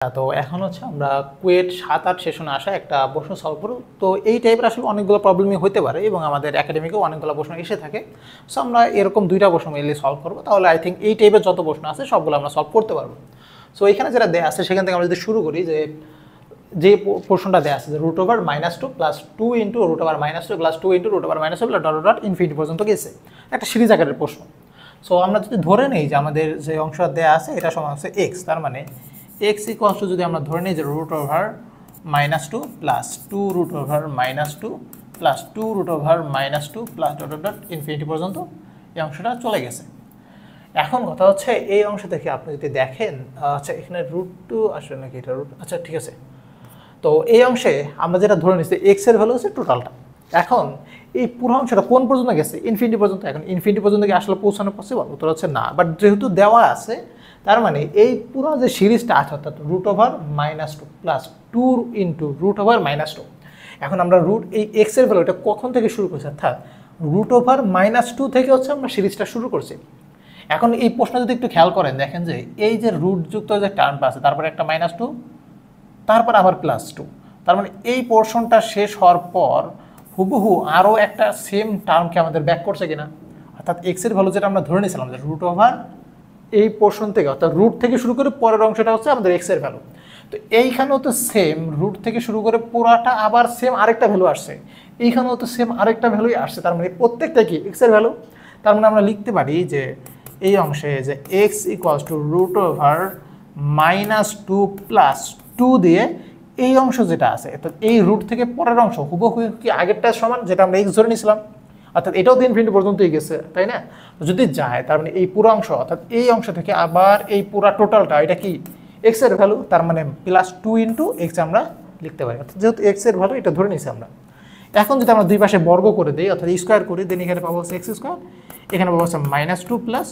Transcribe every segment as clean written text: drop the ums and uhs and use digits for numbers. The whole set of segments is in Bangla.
তো এখন হচ্ছে আমরা কুয়েট 7-8 সেশনে আসা একটা প্রশ্ন সলভ করব। তো এই টাইপের আসলে অনেকগুলো প্রবলেমই হতে পারে এবং আমাদের একাডেমিকেও অনেকগুলো প্রশ্ন এসে থাকে। সো আমরা এরকম দুইটা প্রশ্ন মেনলি সলভ করবো, তাহলে আই থিঙ্ক এই টাইপের যত প্রশ্ন আছে সবগুলো আমরা সলভ করতে পারবো। সো এখানে যেটা দেয়া আছে সেখান থেকে আমরা যদি শুরু করি, যে পোর্শনটা দেওয়া আছে যে √(-2 + 2 × √(-2 + 2 × √(-2) ডট ইনফিনিটি পর্যন্ত গেছে, একটা সিরিজ আকারের প্রশ্ন। সো আমরা যদি ধরে নেই যে আমাদের যে অংশটা দেওয়া আছে এটা সমান হচ্ছে x, তার মানে x = যদি আমরা ধরে নিই যে √(-2 + 2 √(-2 + 2 √(-2 + ডট ইনফিনিটি পর্যন্ত এই অংশটা চলে গেছে। এখন কথা হচ্ছে এই অংশ থেকে আপনি যদি দেখেন, আচ্ছা এখানে √2 আসলে নাকি এটা আচ্ছা ঠিক আছে। তো এই অংশে আমরা যেটা ধরে নিচ্ছি x এর ভ্যালু হচ্ছে টোটালটা। এখন এই পুরো অংশটা কোন পর্যন্ত গেছে? ইনফিনিটি পর্যন্ত। এখন ইনফিনিটি পর্যন্ত কি আসলে পৌঁছানো পসিবল? উত্তর হচ্ছে না। বাট যেহেতু দেওয়া আছে, তার মানে এই পুরো যে সিরিজটা আছে অর্থাৎ √(-2 + 2 × √(-2), এখন আমরা এই x এর ভ্যালু এটা কখন থেকে শুরু করছি? অর্থাৎ √(-2) থেকে হচ্ছে আমরা সিরিজটা শুরু করছি। এখন এই প্রশ্ন যদি একটু খেয়াল করেন, দেখেন যে এই যে রুটযুক্ত যে টার্মটা আছে তারপরে একটা -2, তারপর আবার +2, তার মানে এই পোর্শনটা শেষ হওয়ার পর হুবহু আরও একটা সেম টার্মকে আমাদের ব্যাক করছে কিনা, অর্থাৎ এক্স এর ভ্যালু যেটা আমরা ধরে নিয়েছিলাম যে √(, এই পোর্শন থেকে অর্থাৎ রুট থেকে শুরু করে পরের অংশটা হচ্ছে আমাদের এক্স এর ভ্যালু। তো এইখানেও তো সেম রুট থেকে শুরু করে পুরাটা আবার সেম আরেকটা ভ্যালু আসছে, এইখানেও তো সেম আরেকটা ভ্যালুই আসছে, তার মানে প্রত্যেকটা কি এক্স এর ভ্যালু। তার মানে আমরা লিখতে পারি যে এই অংশে যে x = √(-2 + 2 দিয়ে এই অংশ যেটা আছে অর্থাৎ এই রুট থেকে পরের অংশ হুবহু কি আগেরটার সমান, যেটা আমরা x ধরে নিয়েছিলাম, অর্থাৎ এটাও তো ইনফিনিটি পর্যন্তই গেছে, তাই না? যদি যায় তার মানে এই পুরো অংশ অর্থাৎ এই অংশ থেকে আবার এই পুরো টোটালটা এটা কি x এর ভ্যালু, তার মানে +2 × x আমরা লিখতে পারি, অর্থাৎ যেহেতু x এর ভ্যালু এটা ধরে নিয়েছি আমরা। এখন যদি আমরা দুই পাশে বর্গ করে দিই অর্থাৎ স্কোয়ার করি, দেন এখানে পাবো হচ্ছে x², এখানে পাবো হচ্ছে -2 +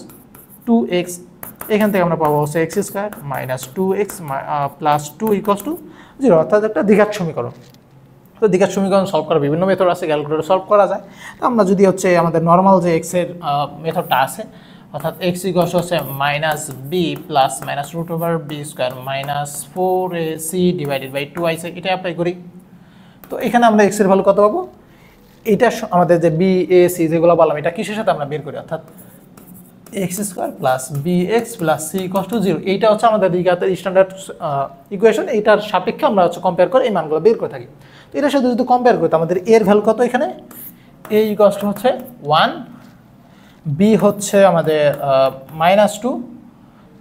2x, এখান থেকে আমরা পাবো হচ্ছে x² - 2x + 2 = 0, অর্থাৎ একটা দ্বিঘাত সমীকরণ। তো দ্বিঘাত সমীকরণ সলভ করার বিভিন্ন মেথড আছে, ক্যালকুলেটর সলভ করা যায়। তো আমরা যদি হচ্ছে আমাদের নর্মাল যে x এর মেথডটা আছে অর্থাৎ x = হচ্ছে -b + -√(b²- 4ac / 2ic, এটা অ্যাপ্লাই করি। তো এখানে আমরা x এর ভ্যালু কত পাবো? এটা আমাদের যে b a c যেগুলো বললাম এটা কিসের সাথে আমরা বের করি, অর্থাৎ x² + bx + c = 0, এইটা হচ্ছে আমাদের দ্বিঘাতের স্ট্যান্ডার্ড ইকুয়েশন। এইটার সাপেক্ষে আমরা হচ্ছে কম্পেয়ার করে এই মানগুলো বের করে থাকি। তো এটার সাথে যদি কম্পেয়ার করি তো আমাদের এর ভ্যালু কত? এখানে a = হচ্ছে 1, b হচ্ছে আমাদের -2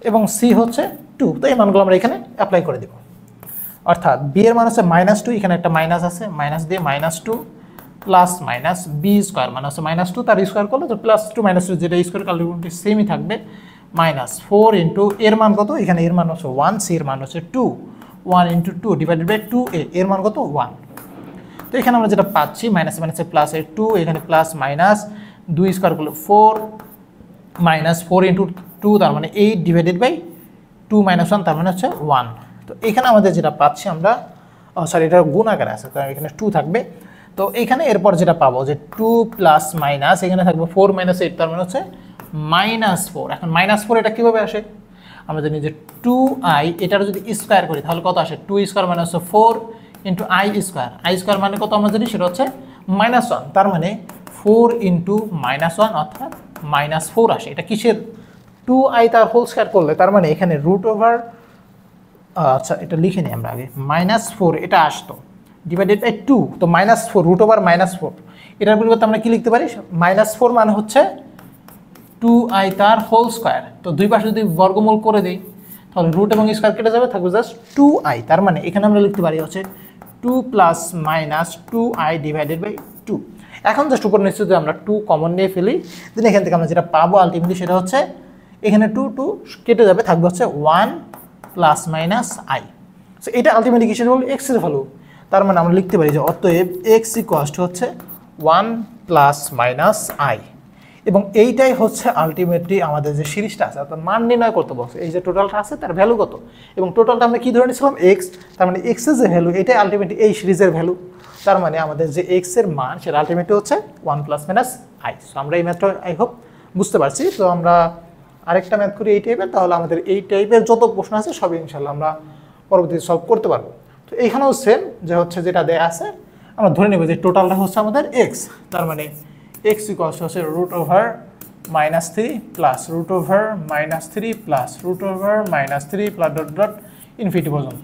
এবং c হচ্ছে 2। তো এই মানগুলো আমরা এখানে অ্যাপ্লাই করে দেব, অর্থাৎ b এর মান হচ্ছে -2, এখানে একটা মাইনাস আছে, মাইনাস দিয়ে -2 + b² মানে হচ্ছে -2 তার স্কোয়ার করলে তো +2 - 2 যেটা স্কোয়ার কালকুলেশনটি সেমই থাকবে, -4 × এর মান কত? এখানে এর মান হচ্ছে 1, c এর মান হচ্ছে 2, 1 × 2 / 2a, এর মান কত? 1। তো এখানে আমরা যেটা পাচ্ছি -2, এখানে +-2 স্কোয়ার করলে 4, -4 × 2 তার মানে 8 / 2 - 1 তার মানে হচ্ছে 1। তো এখানে আমাদের যেটা পাচ্ছি আমরা, সরি এটা গুণ আকারে আছে কারণ এখানে 2 থাকবে। তো এখানে এরপর যেটা পাবো যে 2 + এখানে থাকবে 4 - 8 তার মানে হচ্ছে -4। এখন -4 এটা কীভাবে আসে? আমরা জানি যে 2i এটার যদি স্কোয়ার করি তাহলে কত আসে? 2² মানে হচ্ছে 4 × i² মানে কত আমরা জানি, সেটা হচ্ছে -1, তার মানে 4 × -1 অর্থাৎ -4 আসে। এটা কিসের? 2i তার হোল স্কোয়ার করলে, তার মানে এখানে √(, আচ্ছা এটা লিখে নিই আমরা আগে, -4 এটা আসতো / 2, তো -4 √(-4) এটার পরিবর্তে আমরা কি লিখতে পারি? -4 মানে হচ্ছে 2i তার হোল স্কোয়ার। তো দুই পাশে যদি বর্গমূল করে দেই তাহলে রুট এবং স্কোয়ার কেটে যাবে, থাকবে জাস্ট 2i, তার মানে এখানে আমরা লিখতে পারি হচ্ছে 2 + -2i / 2। এখন জাস্ট উপর নিশ্চিত আমরা 2 কমন নিয়ে ফেলি, দেন এখান থেকে আমরা যেটা পাবো আলটিমেটলি সেটা হচ্ছে এখানে 2 কেটে যাবে, থাকবে হচ্ছে 1 ± i। সো এটা আলটিমেটলি কিসের ভ্যালু? x এর ভ্যালু। তার মানে আমরা লিখতে পারি যে অতএব x = হচ্ছে 1 ± i, এবং এইটাই হচ্ছে আলটিমেটলি আমাদের যে সিরিজটা আছে অর্থাৎ মান নির্ণয় করতে বলছে, এই যে টোটালটা আছে তার ভ্যালু কত, এবং টোটালটা আমরা কি ধরে নিয়েছিলাম? x, তার মানে x এর যে ভ্যালু এটাই আলটিমেটলি এই সিরিজের ভ্যালু। তার মানে আমাদের যে x এর মান সেটা আলটিমেটলি হচ্ছে 1 ± i। সো আমরা এই ম্যাথটা আই হোপ বুঝতে পারছি। তো আমরা আরেকটা ম্যাথ করি এই টাইপের, তাহলে আমাদের এই টাইপের যত প্রশ্ন আছে সবই ইনশাল্লাহ আমরা পরবর্তীতে সলভ করতে পারবো। তো এইখানেও সেম যে হচ্ছে যেটা দেয়া আছে আমরা ধরে নেব যে টোটালটা হচ্ছে আমাদের এক্স, তার মানে এক্স ইকুয়ালস হচ্ছে root over -3 plus root over -3 plus root over -3 plus dot dot infinity পর্যন্ত।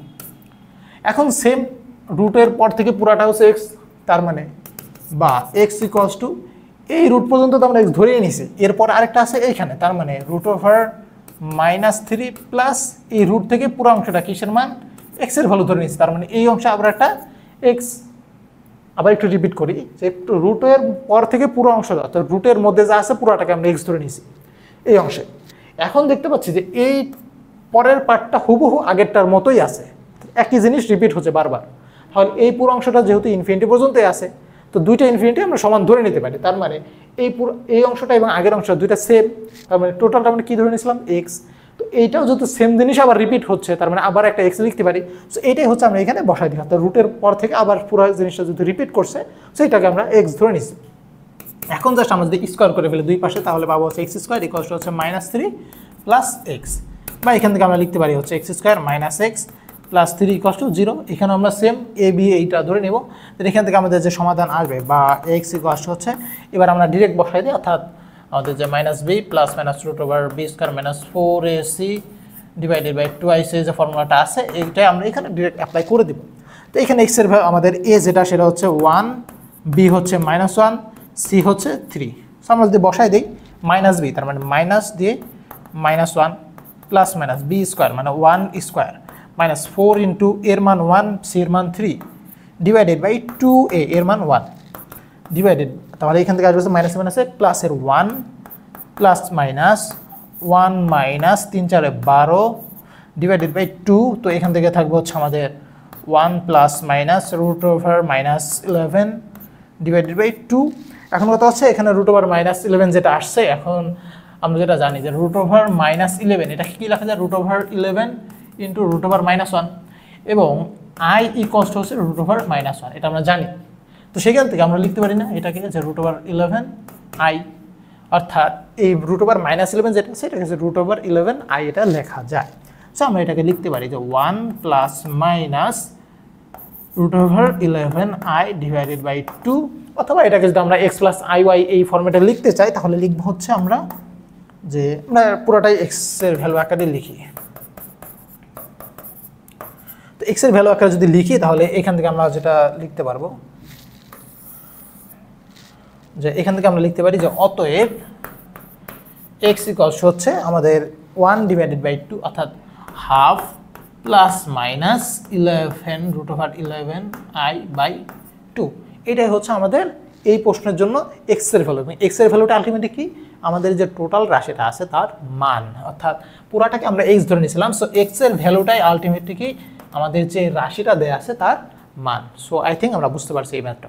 এখন সেম রুটের পর থেকে পুরাটা হচ্ছে এক্স, তার মানে বা এক্স ইকুয়ালস টু এই রুট পর্যন্ত তো আমরা এক্স ধরেই নিছি, এরপর আরেকটা আছে এইখানে, তার মানে রুট ওভার -3 প্লাস এই রুট থেকে পুরো অংশটা কিসের মান এক্স এর ভ্যালু ধরে নিচ্ছি, তার মানে এই অংশে আবার একটা এক্স। আবার একটু রিপিট করি যে একটু রুটের পর থেকে পুরো অংশ অর্থাৎ রুটের মধ্যে যা আছে পুরোটাকে আমরা এক্স ধরে নিয়েছি এই অংশে। এখন দেখতে পাচ্ছি যে এই পরের পার্টটা হুবহু আগেরটার মতোই আছে, একই জিনিস রিপিট হচ্ছে বারবার। তাহলে এই পুরো অংশটা যেহেতু ইনফিনিটি পর্যন্তই আছে, তো দুইটা ইনফিনিটি আমরা সমান ধরে নিতে পারি, তার মানে এই অংশটা এবং আগের অংশটা দুইটা সেম, তার মানে টোটালটা আমরা কী ধরে নিয়েছিলাম এক্স। তো এইটাও যেহেতু সেম জিনিস আবার রিপিট হচ্ছে, তার মানে আবার একটা এক্স লিখতে পারি। সো এইটাই হচ্ছে আমরা এখানে বসাই দিই, অর্থাৎ রুটের পর থেকে আবার পুরো জিনিসটা যদি রিপিট করছে সেইটাকে আমরা এক্স ধরে নিচ্ছি। এখন জাস্ট আমরা যদি স্কোয়ার করে ফেলে দুই পাশে, তাহলে পাবো হচ্ছে এক্স স্কোয়ার ইকুয়ালস হচ্ছে -3 প্লাস এক্স, বা এখান থেকে আমরা লিখতে পারি হচ্ছে x square minus x plus 3 equals to 0। এখানে আমরা সেম এ বি এইটা ধরে নেব, এখান থেকে আমাদের যে সমাধান আসবে বা এক্স ইকুয়ালস হচ্ছে এবার আমরা ডিরেক্ট বসাই দিই, অর্থাৎ আমাদের যে -b plus minus root over B square minus 4ac divided by 2ic যে ফর্মুলাটা আছে এইটাই আমরা এখানে ডিরেক্ট অ্যাপ্লাই করে দিব। তো এখানে এক্স এর আমাদের এ যেটা সেটা হচ্ছে 1, বি হচ্ছে -1, সি হচ্ছে 3। সো আমরা যদি বসাই দিই -b তার মানে মাইনাস দিয়ে -1 প্লাস মাইনাস বি স্কোয়ার মানে 1 স্কোয়ার মাইনাস 4 ইন্টু এর মান 1 সি এর মান 3 ডিভাইডেড বাই 2a এর মান 1 ডিভাইডেড, তাহলে এখান থেকে আসবে মাইনাস মাইনাসে প্লাসের 1 plus minus 1 minus 3 4 12 divided by 2। তো এখান থেকে থাকবে হচ্ছে আমাদের 1 plus minus root over -11 divided by 2। এখন কথা হচ্ছে এখানে রুট ওভার -11 যেটা আসছে, এখন আমরা যেটা জানি যে রুট ওভার -11 এটা কি লেখা যায় root over 11 into root over -1 এবং আই ইকুয়ালস টু হচ্ছে রুট ওভার -1, এটা আমরা জানি। তো সেখান থেকে আমরা লিখতে পারি না এটাকে যে রুট ওভার 11 আই, অর্থাৎ এই রুট ওভার -11 যেটা সেটা হচ্ছে রুট ওভার 11 আই, এটা লেখা যায়। সো আমরা এটাকে লিখতে পারি যে 1 plus minus root over 11 I divided by 2, অথবা এটাকে যদি আমরা এক্স প্লাস আই ওয়াই এই ফর্মেটে লিখতে চাই তাহলে লিখবো হচ্ছে আমরা যে আমরা পুরোটাই এক্স এর ভ্যালু আকারে লিখি। তো এক্স এর ভ্যালু আকারে যদি লিখি তাহলে এখান থেকে আমরা যেটা লিখতে পারবো যে এখান থেকে আমরা লিখতে পারি যে অতএব এক্স ইকুয়ালস হচ্ছে আমাদের 1 ডিভাইডেড বাই 2 অর্থাৎ half plus minus 11 root over 11 I by 2। এটাই হচ্ছে আমাদের এই প্রশ্নের জন্য এক্স এর ভ্যালু। এবং এক্স এর ভ্যালুটা আলটিমেটলি কি আমাদের যে টোটাল রাশিটা আছে তার মান, অর্থাৎ পুরাটাকে আমরা এক্স ধরে নিয়েছিলাম। সো এক্স এর ভ্যালুটাই আলটিমেটলি কি আমাদের যে রাশিটা দেয়া আছে তার মান। সো আই থিঙ্ক আমরা বুঝতে পারছি এই ম্যাথটা।